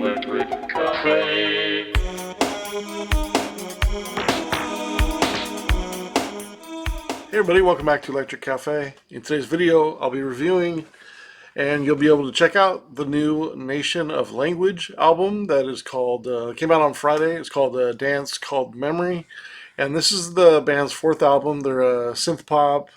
Electric Cafe. Hey everybody, welcome back to Electric Cafe. In today's video, I'll be reviewing and you'll be able to check out the new Nation of Language album that is called, came out on Friday. It's called Dance Called Memory. And this is the band's fourth album. They're a synth pop,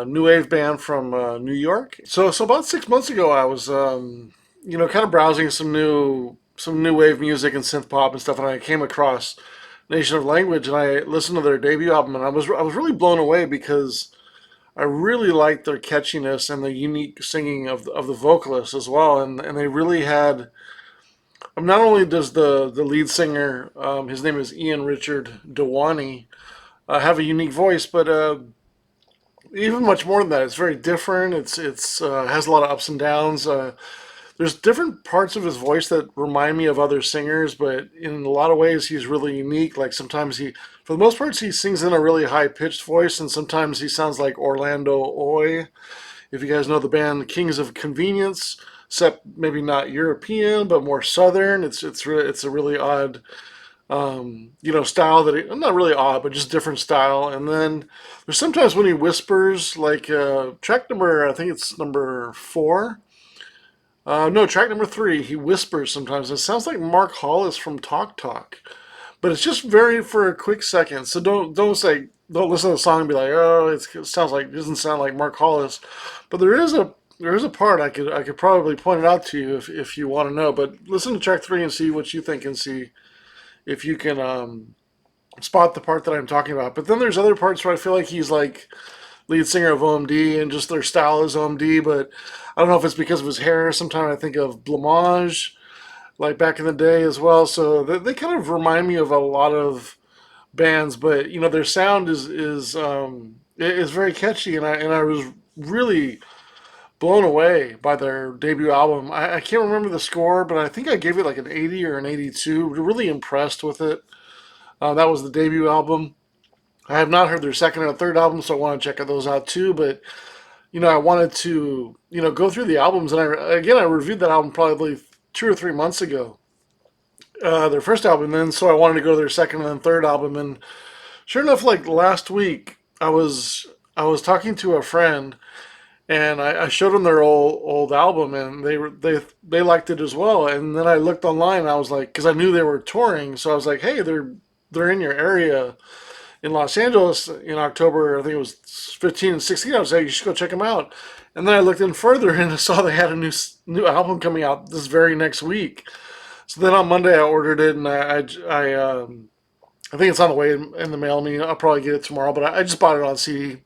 new wave band from New York. So about 6 months ago, I was, kind of browsing some new wave music and synth pop and stuff, and I came across Nation of Language, and I listened to their debut album, and I was really blown away because I really liked their catchiness and the unique singing of the vocalists as well, and they really had. Not only does the lead singer, his name is Ian Richard Dewani, have a unique voice, but even much more than that, it's very different. It's has a lot of ups and downs. There's different parts of his voice that remind me of other singers, but in a lot of ways he's really unique. Like sometimes for the most part, he sings in a really high pitched voice, and sometimes he sounds like Orlando Oy. If you guys know the band Kings of Convenience, except maybe not European, but more Southern. It's a really odd style not really odd, but just different style. And then there's sometimes when he whispers, like track number, I think it's number 4. No, track number 3, he whispers sometimes. It sounds like Mark Hollis from Talk Talk, but it's just very for a quick second. So don't listen to the song and be like, oh, it doesn't sound like Mark Hollis. But there is a part I could probably point it out to you if you want to know. But listen to track 3 and see what you think and see if you can spot the part that I'm talking about. But then there's other parts where I feel like he's like lead singer of OMD and just their style is OMD, but I don't know if it's because of his hair. Sometimes I think of Blamage, like back in the day as well. So they kind of remind me of a lot of bands, but their sound is very catchy, and I was really blown away by their debut album. I can't remember the score, but I think I gave it like an 80 or an 82. Really impressed with it. That was the debut album. I have not heard their second or third album, so I want to check those out too. But I wanted to go through the albums, and I reviewed that album probably 2 or 3 months ago. Their first album, then so I wanted to go to their second and then third album, and sure enough, like last week, I was talking to a friend, and I showed them their old album, and they liked it as well. And then I looked online, and I was like, because I knew they were touring, so I was like, hey, they're in your area in Los Angeles in October. I think it was 15 and 16. I was like, you should go check them out. And then I looked in further and I saw they had a new album coming out this very next week. So then on Monday I ordered it, and I think it's on the way in the mail. I mean, I'll probably get it tomorrow, but I just bought it on CD.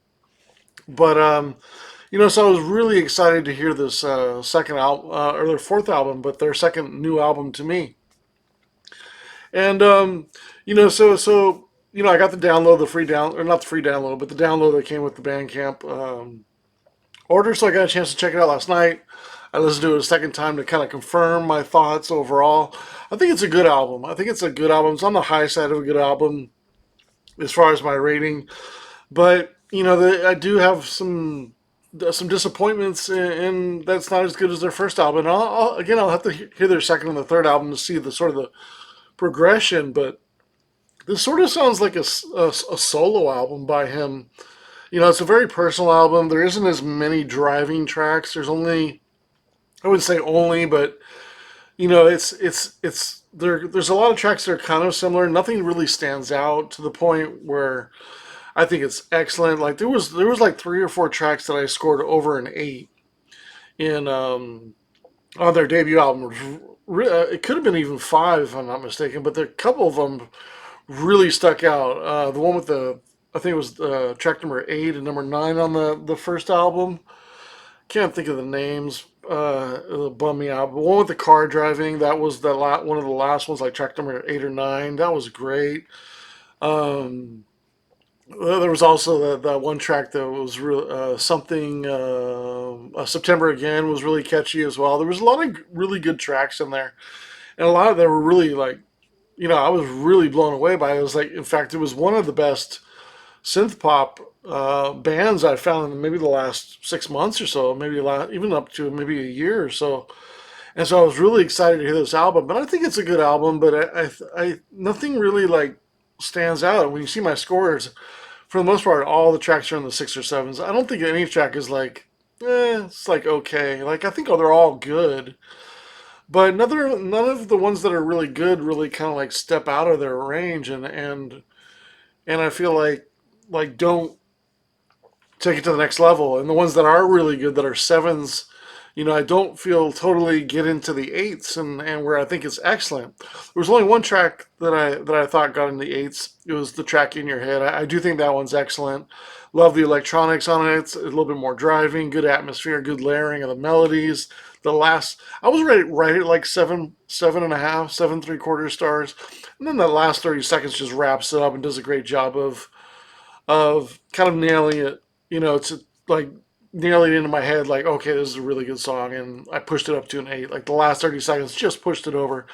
But so I was really excited to hear this second album or their fourth album, but their second new album to me. And I got the download, the free down or not the free download, but the download that came with the Bandcamp order. So I got a chance to check it out last night. I listened to it a second time to kind of confirm my thoughts overall. I think it's a good album. I think it's a good album. It's on the high side of a good album as far as my rating. But I do have some disappointments in that's not as good as their first album. And I'll have to hear their second and the third album to see the sort of the progression. But this sort of sounds like a solo album by him. It's a very personal album. There isn't as many driving tracks. I wouldn't say only, but there's a lot of tracks that are kind of similar. Nothing really stands out to the point where I think it's excellent. Like there was like 3 or 4 tracks that I scored over an 8 in on their debut album. It could have been even 5 if I'm not mistaken, but a couple of them really stuck out. The one with I think it was track number 8 and number 9 on the first album. Can't think of the names. It'll bum me out. But one with the car driving, that was one of the last ones, like track number 8 or 9. That was great. There was also that one track that was real something. September Again was really catchy as well. There was a lot of really good tracks in there, and a lot of them were really like, I was really blown away by it. It was like, in fact, it was one of the best synth pop bands I found in maybe the last 6 months or so, maybe even up to maybe a year or so. And so I was really excited to hear this album. But I think it's a good album. But nothing really like stands out when you see my scores. For the most part, all the tracks are in the six or sevens. I don't think any track is like, it's like okay. Like I think they're all good. But none of the ones that are really good really kind of like step out of their range, and I feel like don't take it to the next level. And the ones that are really good, that are sevens, I don't feel totally get into the eights, and where I think it's excellent. There was only one track that I thought got in the eights. It was the track In Your Head. I do think that one's excellent. Love the electronics on it. It's a little bit more driving, good atmosphere, good layering of the melodies. The last, I was right at like seven and a half, 7.75 stars, and then the last 30 seconds just wraps it up and does a great job of kind of nailing it. To like nailing it into my head. Like, okay, this is a really good song, and I pushed it up to an eight. Like the last 30 seconds just pushed it over.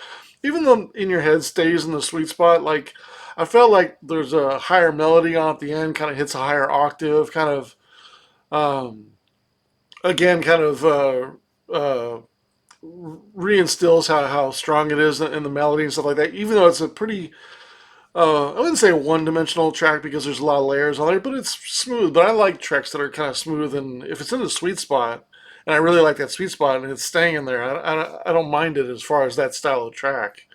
Even though In Your Head stays in the sweet spot, like I felt like there's a higher melody on at the end, kind of hits a higher octave, kind of um, again, kind of reinstills how strong it is in the melody and stuff like that. Even though it's a pretty I wouldn't say a one-dimensional track because there's a lot of layers on there, but it's smooth. But I like tracks that are kind of smooth, and if it's in the sweet spot, and I really like that sweet spot, and it's staying in there, I don't mind it as far as that style of track.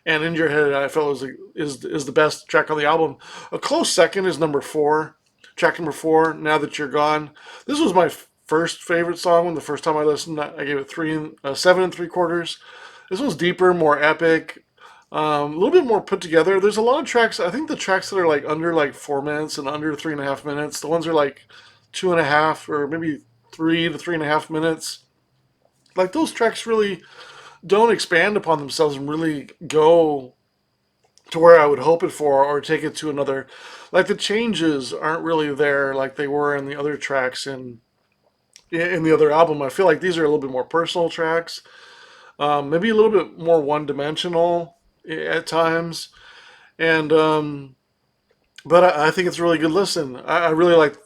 And In Your Head, I felt is the best track on the album. A close second is number four, track number four. Now That You're Gone. This was my first favorite song. When the first time I listened, I gave it 7.75. This one's deeper, more epic, a little bit more put together. There's a lot of tracks. I think the tracks that are like under like 4 minutes and under 3.5 minutes, the ones that are like 2.5 or maybe 3 to 3.5 minutes, like those tracks really don't expand upon themselves and really go to where I would hope it for or take it to another. Like the changes aren't really there like they were in the other tracks in the other album. I feel like these are a little bit more personal tracks, maybe a little bit more one dimensional at times. And but I think it's a really good listen. I really like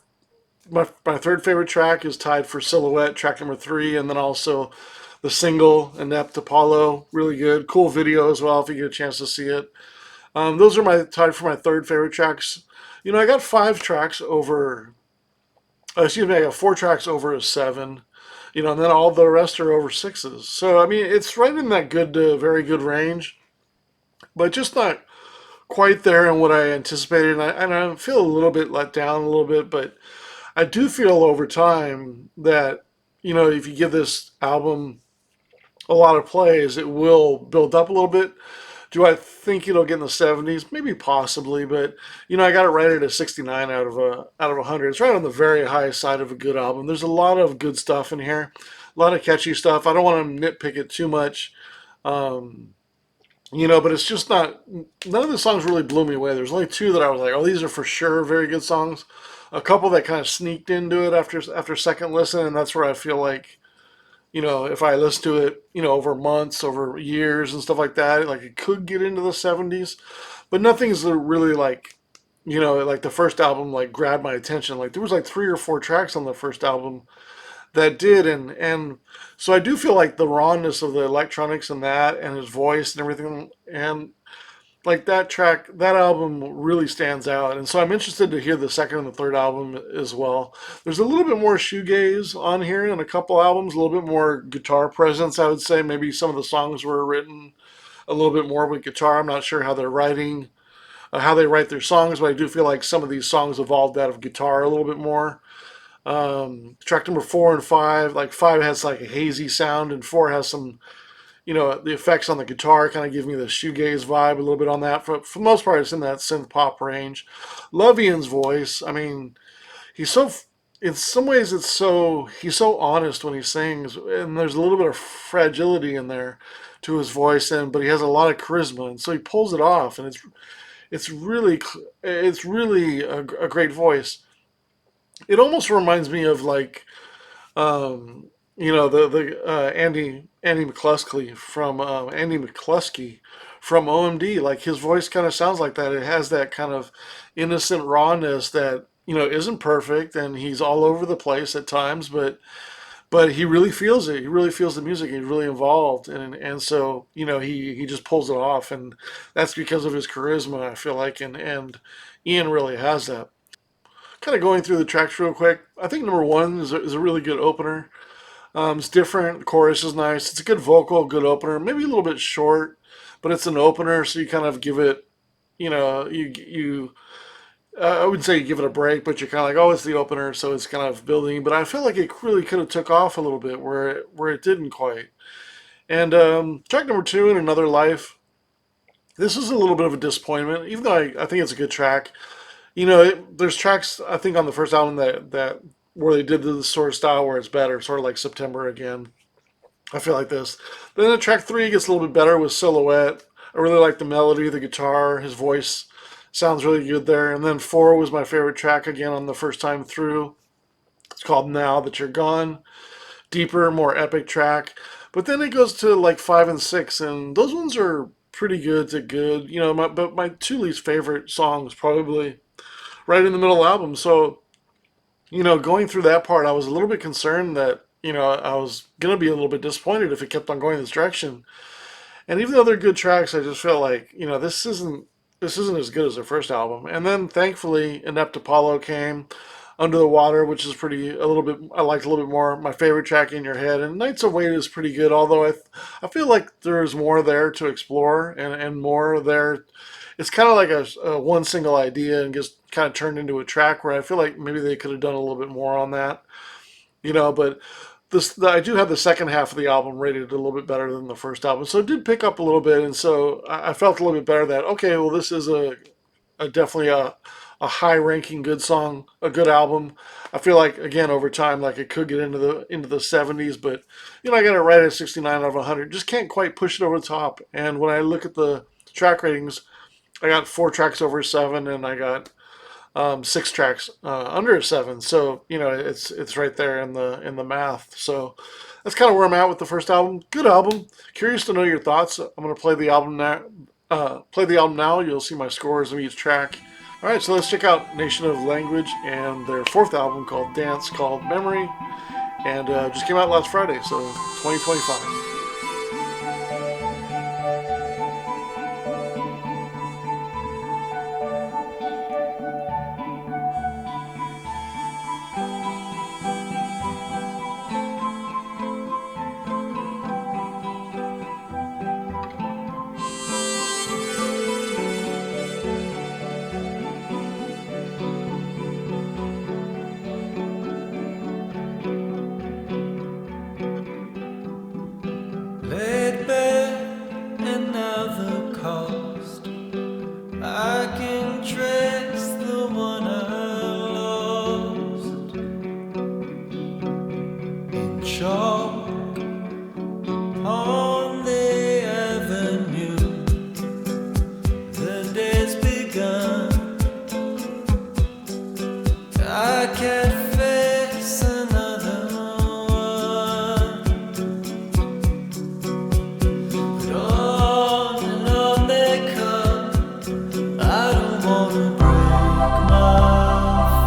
my third favorite track is tied for Silhouette, track number three, and then also the single Inept Apollo, really good, cool video as well if you get a chance to see it. Those are my tied for my third favorite tracks. I got five tracks over. Excuse me, I got four tracks over a seven. And then all the rest are over sixes. So I mean, it's right in that good to very good range, but just not quite there in what I anticipated. And I feel a little bit let down a little bit, but I do feel over time that, if you give this album a lot of plays, it will build up a little bit. Do I think it'll get in the 70s? Maybe possibly, but I got it right at a 69 out of 100. It's right on the very high side of a good album. There's a lot of good stuff in here, a lot of catchy stuff. I don't want to nitpick it too much. Um, but it's just not. None of the songs really blew me away. There's only two that I was like, oh, these are for sure very good songs. A couple that kind of sneaked into it after second listen, and that's where I feel like, if I listen to it, over months, over years, and stuff like that, like it could get into the 70s. But nothing's really like, like the first album like grabbed my attention. Like there was like three or four tracks on the first album that did, and so I do feel like the rawness of the electronics and that and his voice and everything, and like that album really stands out. And so I'm interested to hear the second and the third album as well. There's a little bit more shoegaze on here in a couple albums, a little bit more guitar presence, I would say. Maybe some of the songs were written a little bit more with guitar. I'm not sure how they're writing how they write their songs, but I do feel like some of these songs evolved out of guitar a little bit more. Track number four and five, like five has like a hazy sound, and four has some, the effects on the guitar kind of give me the shoegaze vibe a little bit on that. For the most part, it's in that synth pop range. Love Ian's voice. I mean, he's so, in some ways, he's so honest when he sings, and there's a little bit of fragility in there to his voice, but he has a lot of charisma, and so he pulls it off, and it's really a great voice. It almost reminds me of like the Andy McCluskey from OMD. Like his voice kind of sounds like that. It has that kind of innocent rawness that isn't perfect, and he's all over the place at times, but he really feels it. He really feels the music. He's really involved, and so he just pulls it off, and that's because of his charisma. I feel like, and Ian really has that. Kind of going through the tracks real quick. I think number one is a really good opener. It's different. The chorus is nice. It's a good vocal, good opener. Maybe a little bit short, but it's an opener, so you kind of give it. You I wouldn't say you give it a break, but you're kind of like, oh, it's the opener, so it's kind of building. But I feel like it really could have took off a little bit where it didn't quite. And track number two, In Another Life. This is a little bit of a disappointment, even though I think it's a good track. There's tracks I think on the first album that where they did this sort of style where it's better, sort of like September again. I feel like this. Then the track three gets a little bit better with Silhouette. I really like the melody, the guitar, his voice sounds really good there. And then four was my favorite track again on the first time through. It's called Now That You're Gone. Deeper, more epic track. But then it goes to like five and six, and those ones are pretty good to good. But my two least favorite songs probably right in the middle album. So going through that part, I was a little bit concerned that I was gonna be a little bit disappointed if it kept on going this direction. And even though they're good tracks, I just felt like this isn't as good as their first album. And then thankfully, Inept Apollo came, Under the Water, which is a little bit I liked a little bit more. My favorite track, In Your Head, and Nights of Wait is pretty good. Although I feel like there's more there to explore and more there. It's kind of like a one single idea and just kind of turned into a track where I feel like maybe they could have done a little bit more on that. But I do have the second half of the album rated a little bit better than the first album, so it did pick up a little bit, and so I felt a little bit better that okay, well, this is a definitely a high ranking good song, a good album. I feel like again over time, like it could get into the 70s, but I got it right at 69 out of 100. Just can't quite push it over the top. And when I look at the track ratings, I got four tracks over seven, and I got six tracks under a seven. So it's right there in the math. So that's kind of where I'm at with the first album. Good album. Curious to know your thoughts. I'm gonna play the album now. You'll see my scores of each track. All right, so let's check out Nation of Language and their fourth album called Dance, called Memory, and just came out last Friday, so 2025. Laid bare and now the cost. I can trace the one I lost in chalk on the avenue. The day's begun. I can't face another one. But on and on they come. I don't wanna break my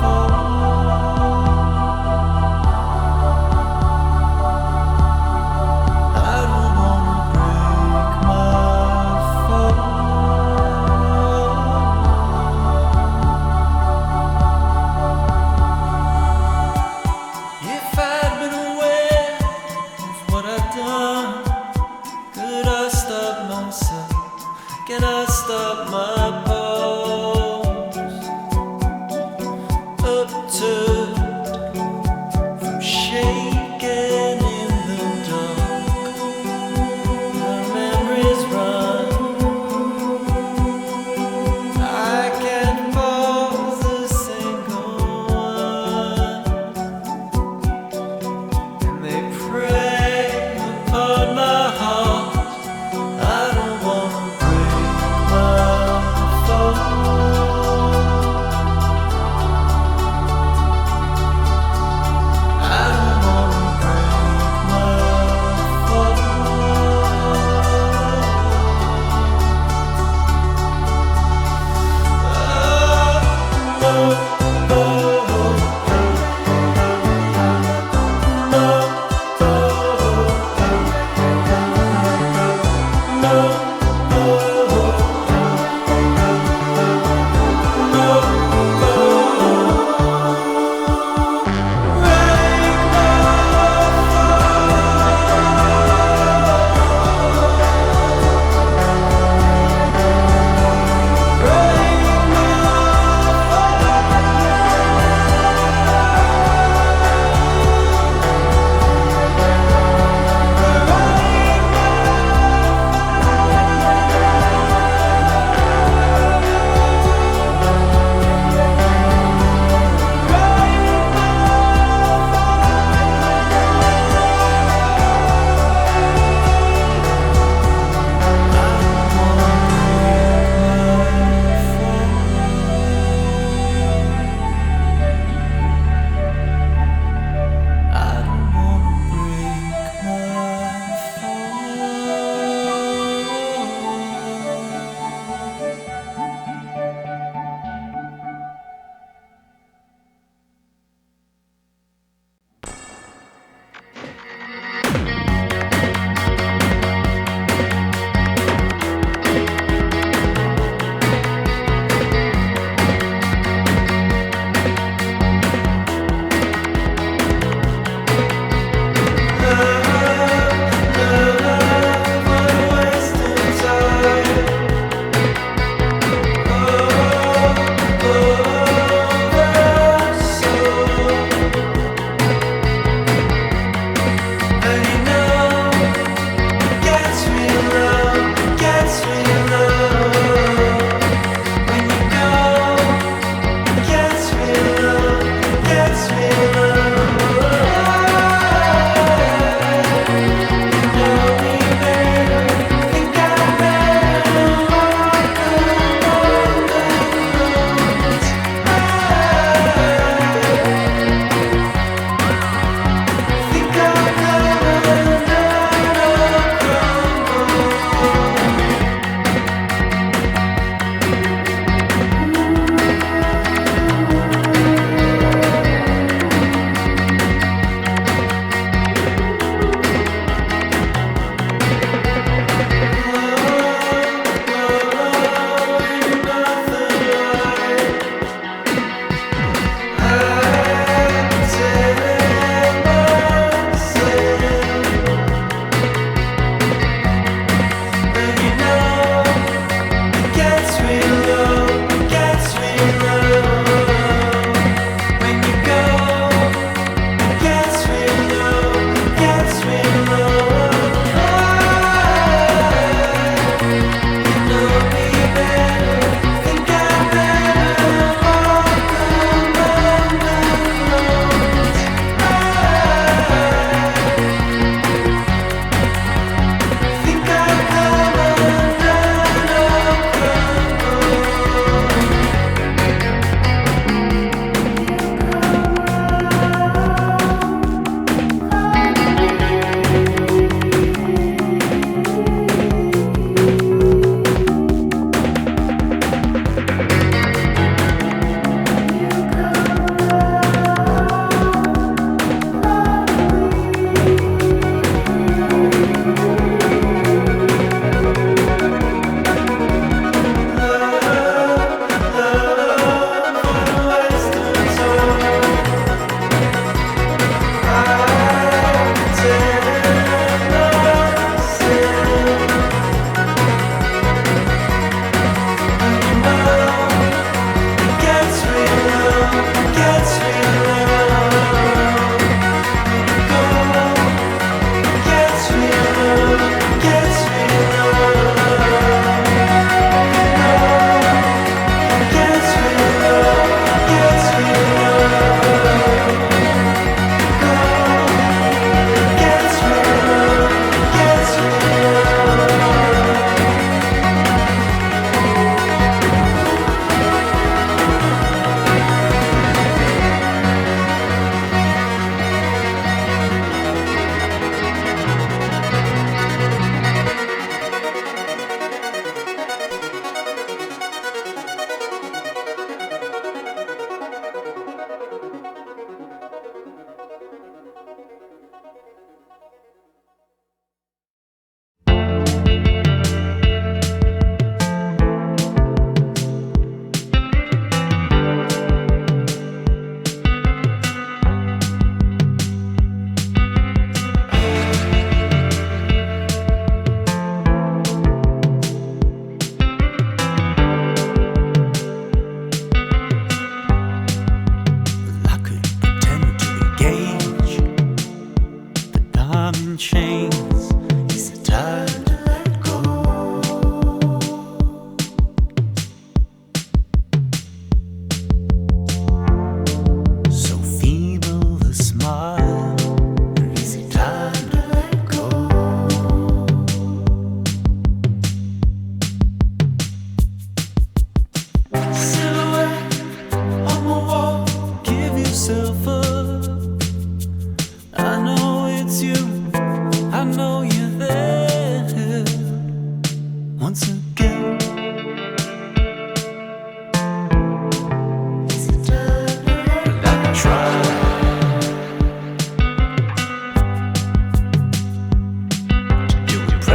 fall. I don't wanna break my fall. If I'd been aware of what I've done, could I stop myself? Can I stop my pulse? Upturned from shaking in the dark. The memories run. I can't pause a single one. And they prey upon my heart. I don't wanna break my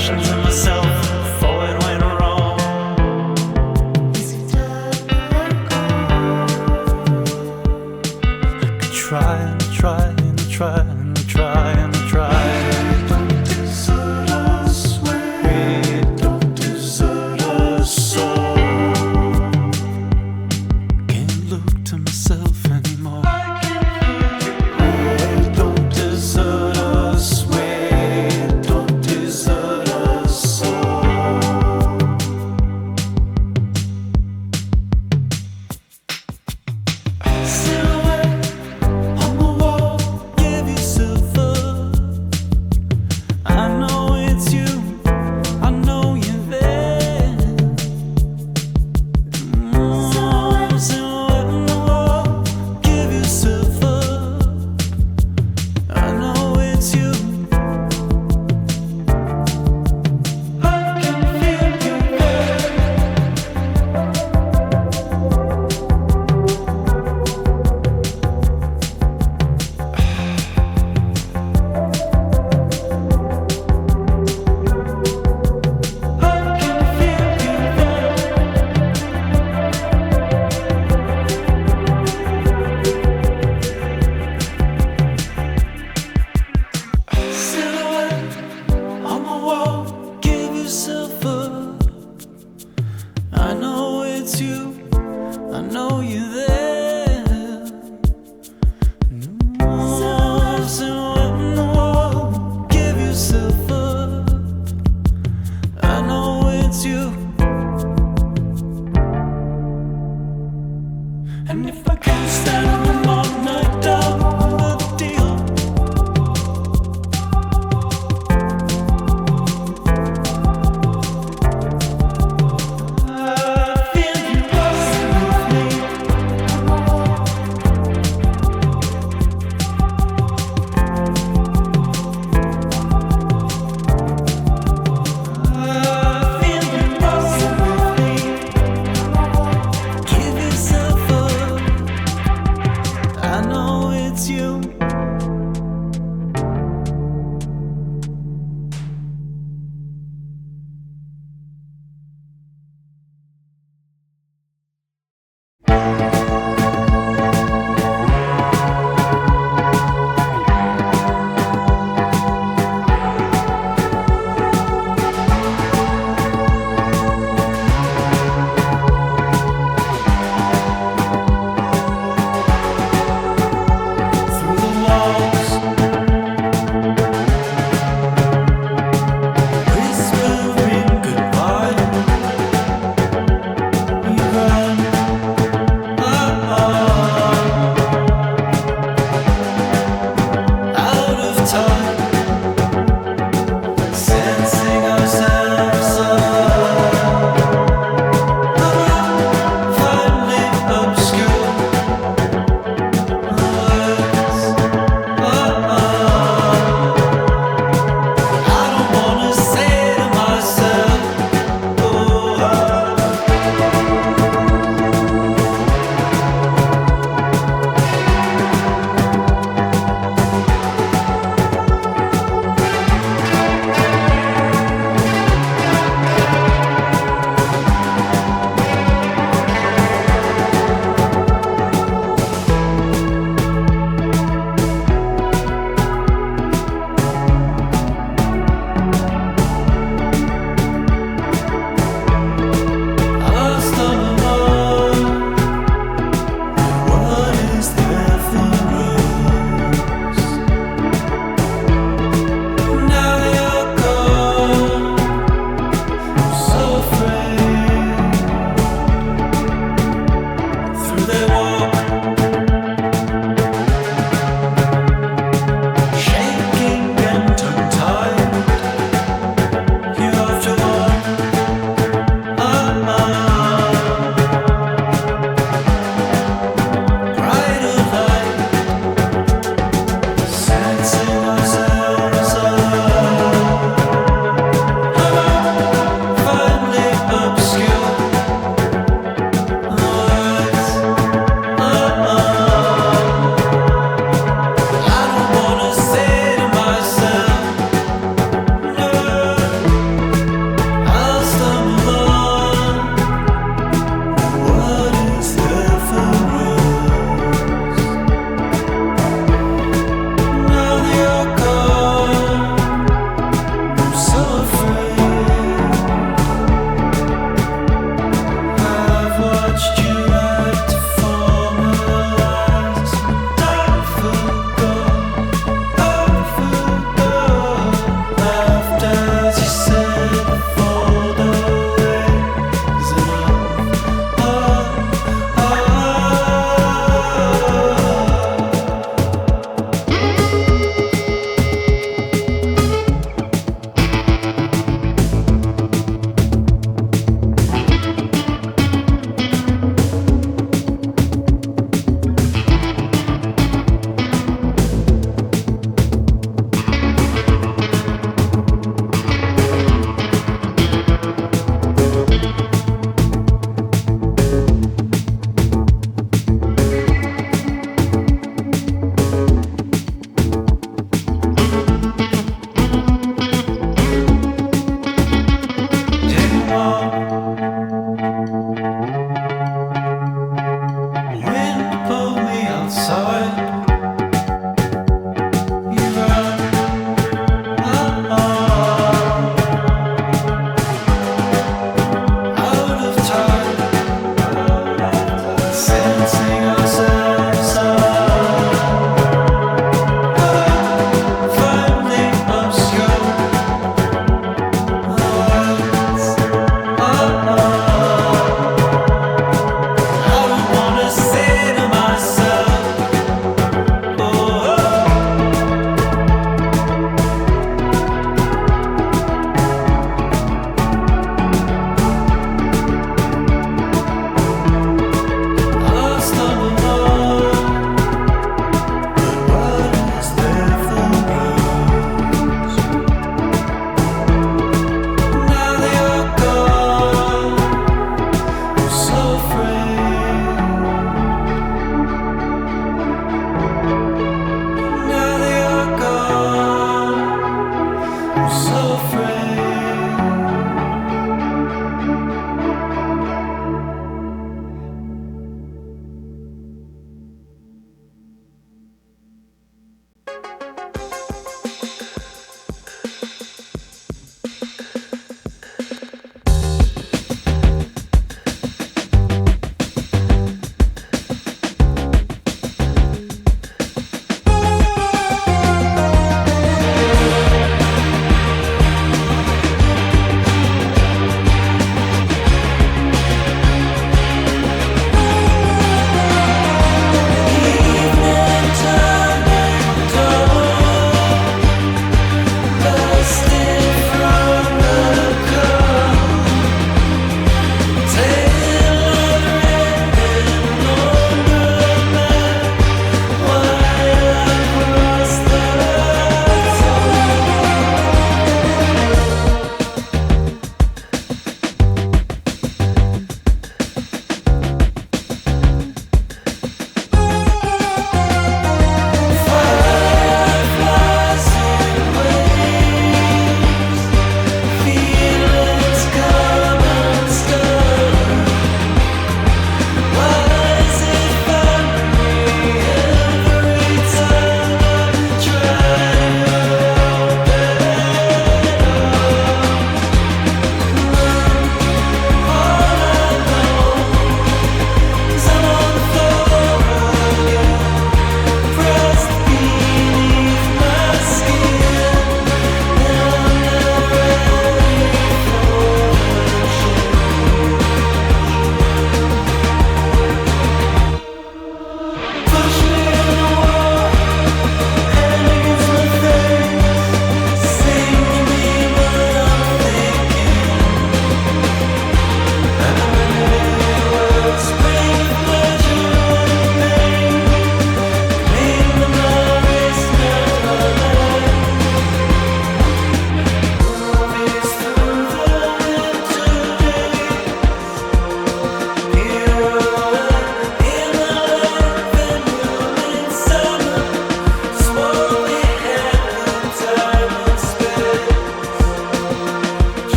questions in myself before it went wrong. I try and try and try and try and try. Don't desert us, we don't desert us all. Can't look to myself anymore. Don't desert us, we don't desert us all.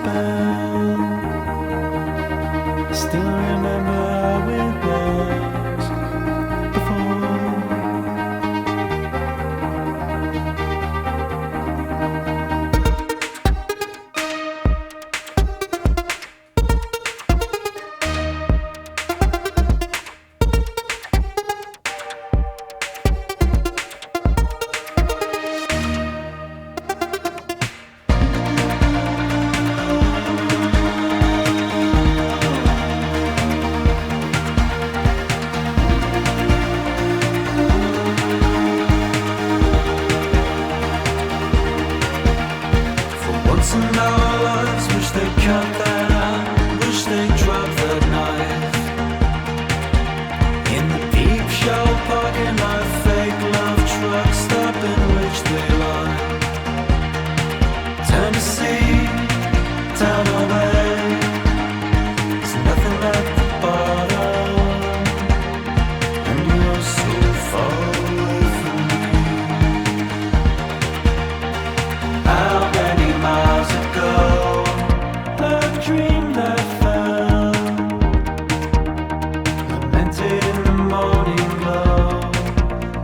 spell. I still remember how it was before. Once in our lives, wish they'd cut that out, wish they'd drop that knife. In the peep show parking lot, fake love trucks stop in which they lie. Tennessee, down away, there's nothing at the bottom, and you're so far away from me. How many miles ago a dream that fell, lamented in the morning glow,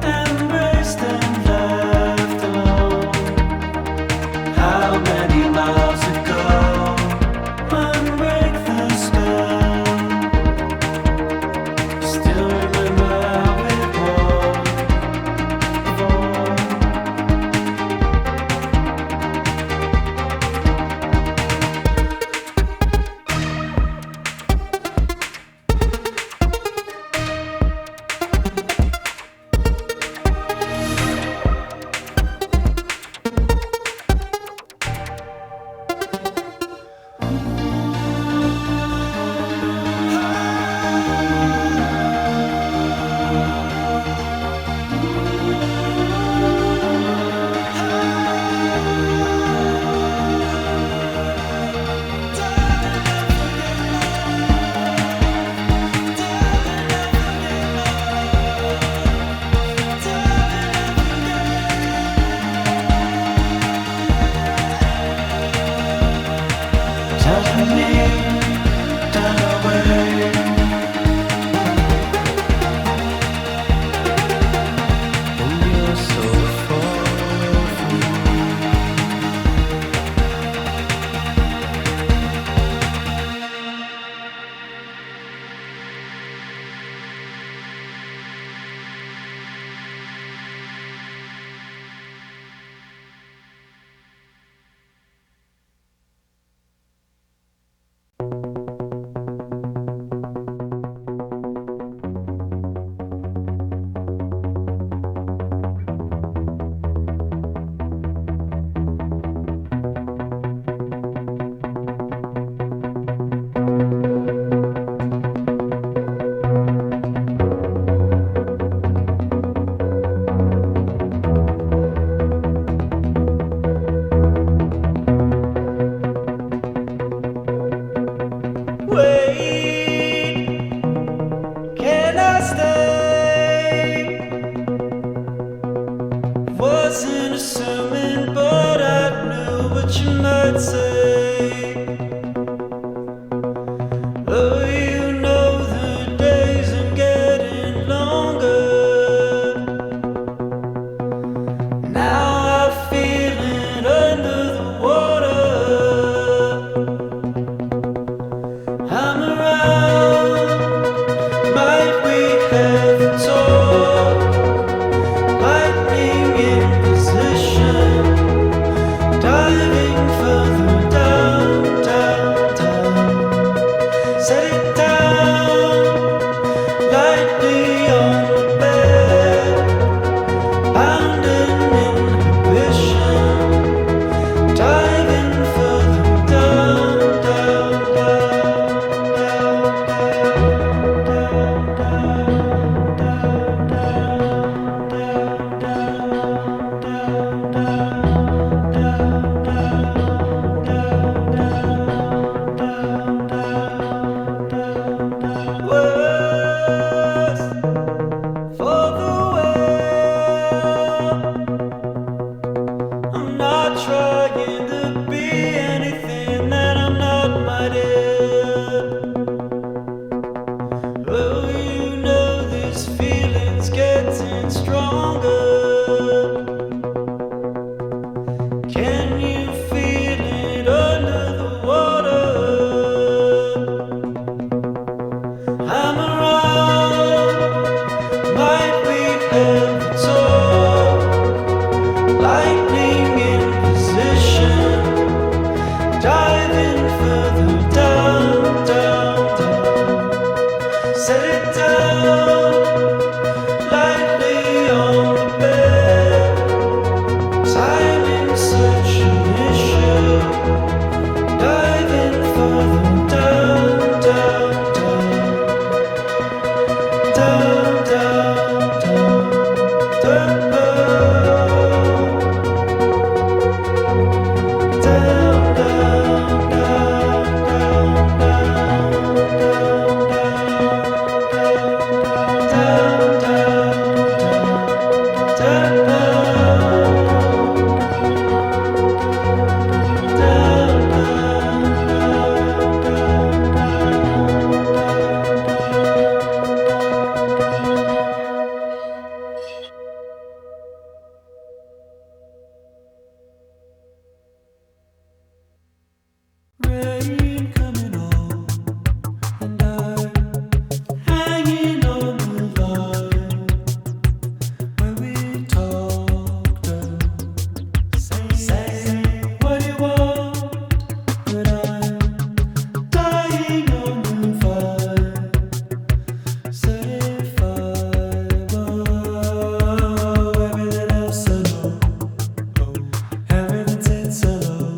embraced and left alone. How many miles ago unbreak the spell? Still remember how it was before. Wasn't assuming, but I knew what you might say. Oh, you know the days are getting longer. Now I feel it under the water. I'm around. Might we have a talk? Lightning in position, diving further down, down, down. Set it down, lightly on the bed, pounding inhibition, diving further down, down, down, down, down, down, down, down, down, down, down. rain coming on, and I'm hanging on the line where we talked. Say what you want, but I'm dying on the vine. Certified, everything else I know. Everything's in solo.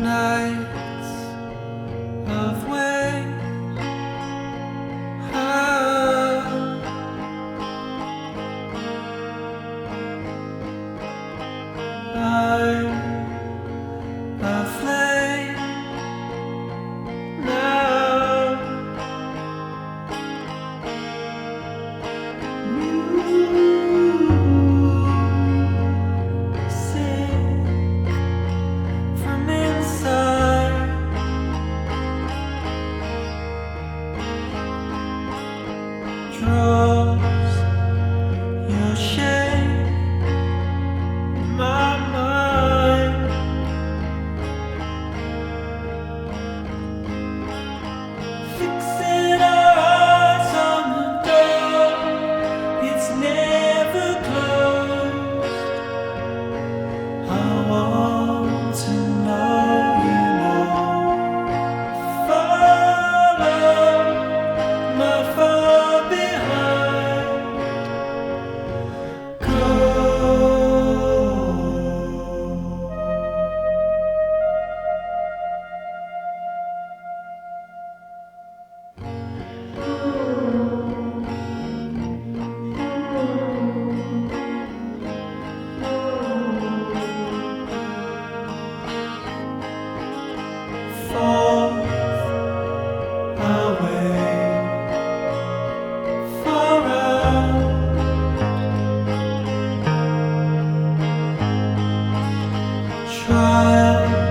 nights of wait. I'm aflame now. Sick from inside. Draws your shame in my mind. Fixing our eyes on the door, it's never closed. I want to know you know. Follow my far behind. Go. Far away, far out. Trial